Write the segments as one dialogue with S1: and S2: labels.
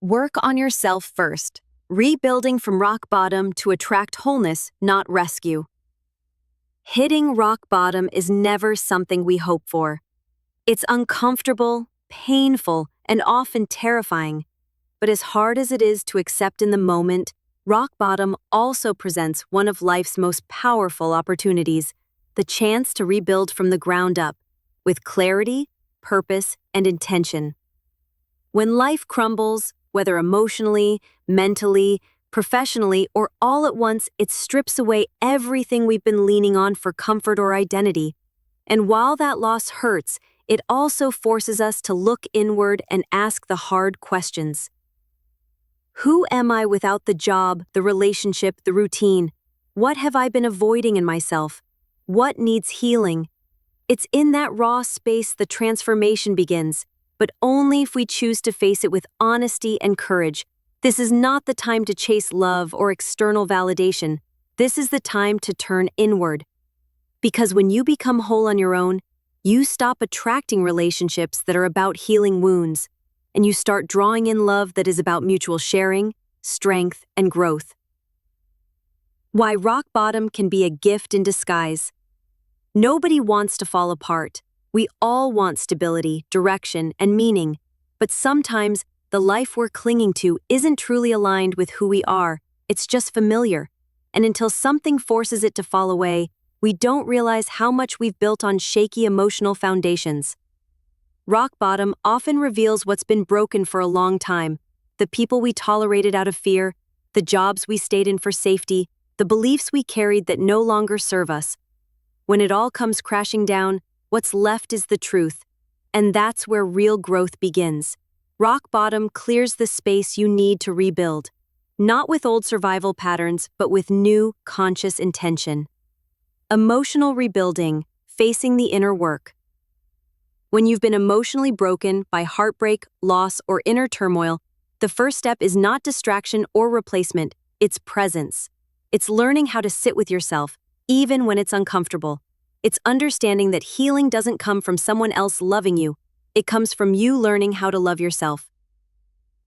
S1: Work on yourself first, rebuilding from rock bottom to attract wholeness, not rescue. Hitting rock bottom is never something we hope for. It's uncomfortable, painful, and often terrifying. But as hard as it is to accept in the moment, rock bottom also presents one of life's most powerful opportunities, the chance to rebuild from the ground up, with clarity, purpose, and intention. When life crumbles, whether emotionally, mentally, professionally, or all at once, it strips away everything we've been leaning on for comfort or identity. And while that loss hurts, it also forces us to look inward and ask the hard questions. Who am I without the job, the relationship, the routine? What have I been avoiding in myself? What needs healing? It's in that raw space the transformation begins, but only if we choose to face it with honesty and courage. This is not the time to chase love or external validation. This is the time to turn inward. Because when you become whole on your own, you stop attracting relationships that are about healing wounds, and you start drawing in love that is about mutual sharing, strength, and growth. Why rock bottom can be a gift in disguise. Nobody wants to fall apart. We all want stability, direction, and meaning, but sometimes the life we're clinging to isn't truly aligned with who we are. It's just familiar, and until something forces it to fall away, we don't realize how much we've built on shaky emotional foundations. Rock bottom often reveals what's been broken for a long time: the people we tolerated out of fear, the jobs we stayed in for safety, the beliefs we carried that no longer serve us. When it all comes crashing down, what's left is the truth, and that's where real growth begins. Rock bottom clears the space you need to rebuild, not with old survival patterns, but with new, conscious intention. Emotional rebuilding, facing the inner work. When you've been emotionally broken by heartbreak, loss, or inner turmoil, the first step is not distraction or replacement, it's presence. It's learning how to sit with yourself, even when it's uncomfortable. It's understanding that healing doesn't come from someone else loving you. It comes from you learning how to love yourself.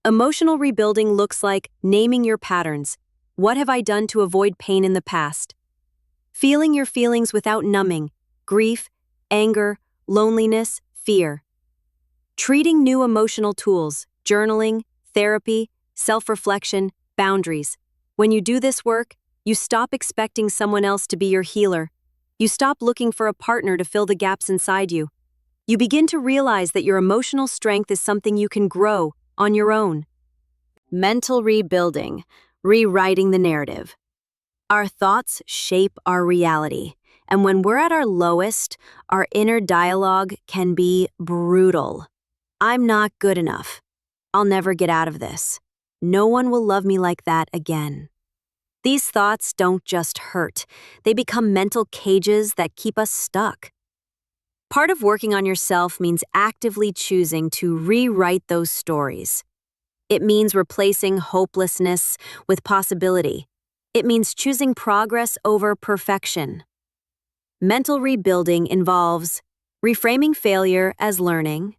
S1: Emotional rebuilding looks like naming your patterns. What have I done to avoid pain in the past? Feeling your feelings without numbing: grief, anger, loneliness, fear. Treating new emotional tools: journaling, therapy, self-reflection, boundaries. When you do this work, you stop expecting someone else to be your healer. You stop looking for a partner to fill the gaps inside you. You begin to realize that your emotional strength is something you can grow on your own. Mental rebuilding, rewriting the narrative. Our thoughts shape our reality, and when we're at our lowest, our inner dialogue can be brutal. I'm not good enough. I'll never get out of this. No one will love me like that again. These thoughts don't just hurt, they become mental cages that keep us stuck. Part of working on yourself means actively choosing to rewrite those stories. It means replacing hopelessness with possibility. It means choosing progress over perfection. Mental rebuilding involves reframing failure as learning,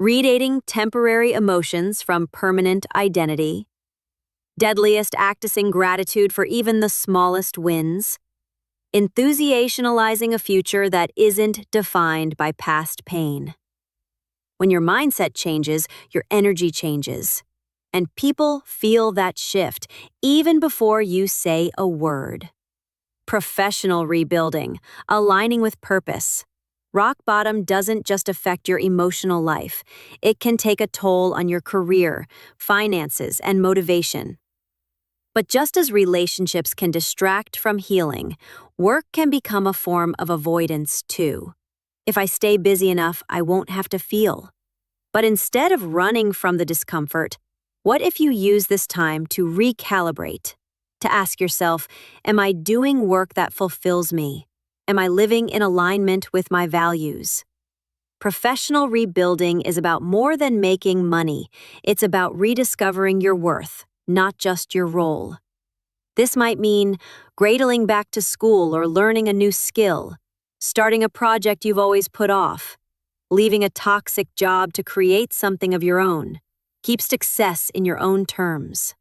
S1: redating temporary emotions from permanent identity, deadliest accessing gratitude for even the smallest wins, enthusiationalizing a future that isn't defined by past pain. When your mindset changes, your energy changes. And people feel that shift even before you say a word. Professional rebuilding, aligning with purpose. Rock bottom doesn't just affect your emotional life. It can take a toll on your career, finances, and motivation. But just as relationships can distract from healing, work can become a form of avoidance too. If I stay busy enough, I won't have to feel. But instead of running from the discomfort, what if you use this time to recalibrate? To ask yourself, am I doing work that fulfills me? Am I living in alignment with my values? Professional rebuilding is about more than making money. It's about rediscovering your worth, not just your role. This might mean gradling back to school or learning a new skill, starting a project you've always put off, leaving a toxic job to create something of your own, Keep success in your own terms.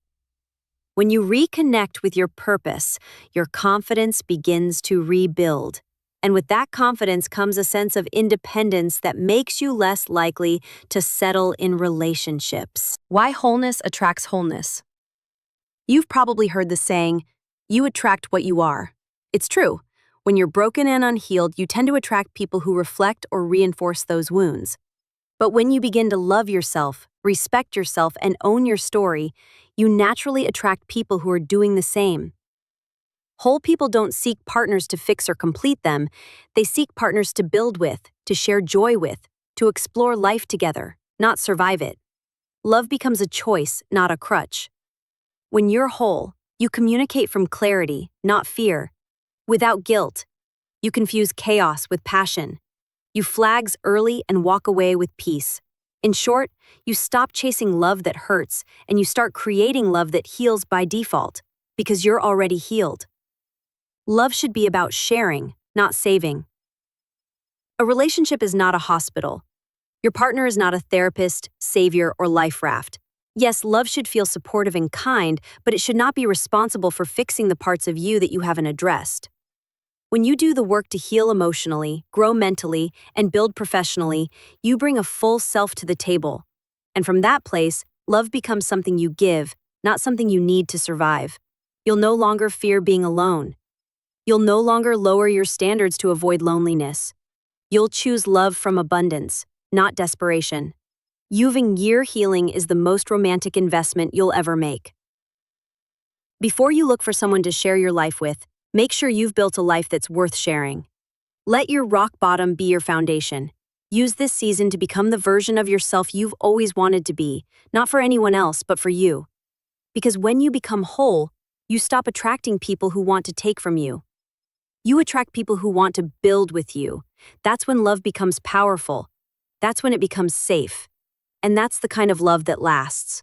S1: When you reconnect with your purpose, your confidence begins to rebuild. And with that confidence comes a sense of independence that makes you less likely to settle in relationships. Why wholeness attracts wholeness? You've probably heard the saying, you attract what you are. It's true. When you're broken and unhealed, you tend to attract people who reflect or reinforce those wounds. But when you begin to love yourself, respect yourself, and own your story, you naturally attract people who are doing the same. Whole people don't seek partners to fix or complete them. They seek partners to build with, to share joy with, to explore life together, not survive it. Love becomes a choice, not a crutch. When you're whole, you communicate from clarity, not fear. Without guilt, you confuse chaos with passion. You flags early and walk away with peace. In short, you stop chasing love that hurts and you start creating love that heals by default, because you're already healed. Love should be about sharing, not saving. A relationship is not a hospital. Your partner is not a therapist, savior, or life raft. Yes, love should feel supportive and kind, but it should not be responsible for fixing the parts of you that you haven't addressed. When you do the work to heal emotionally, grow mentally, and build professionally, you bring a full self to the table. And from that place, love becomes something you give, not something you need to survive. You'll no longer fear being alone. You'll no longer lower your standards to avoid loneliness. You'll choose love from abundance, not desperation. Your healing is the most romantic investment you'll ever make. Before you look for someone to share your life with, make sure you've built a life that's worth sharing. Let your rock bottom be your foundation. Use this season to become the version of yourself you've always wanted to be, not for anyone else, but for you. Because when you become whole, you stop attracting people who want to take from you. You attract people who want to build with you. That's when love becomes powerful. That's when it becomes safe. And that's the kind of love that lasts.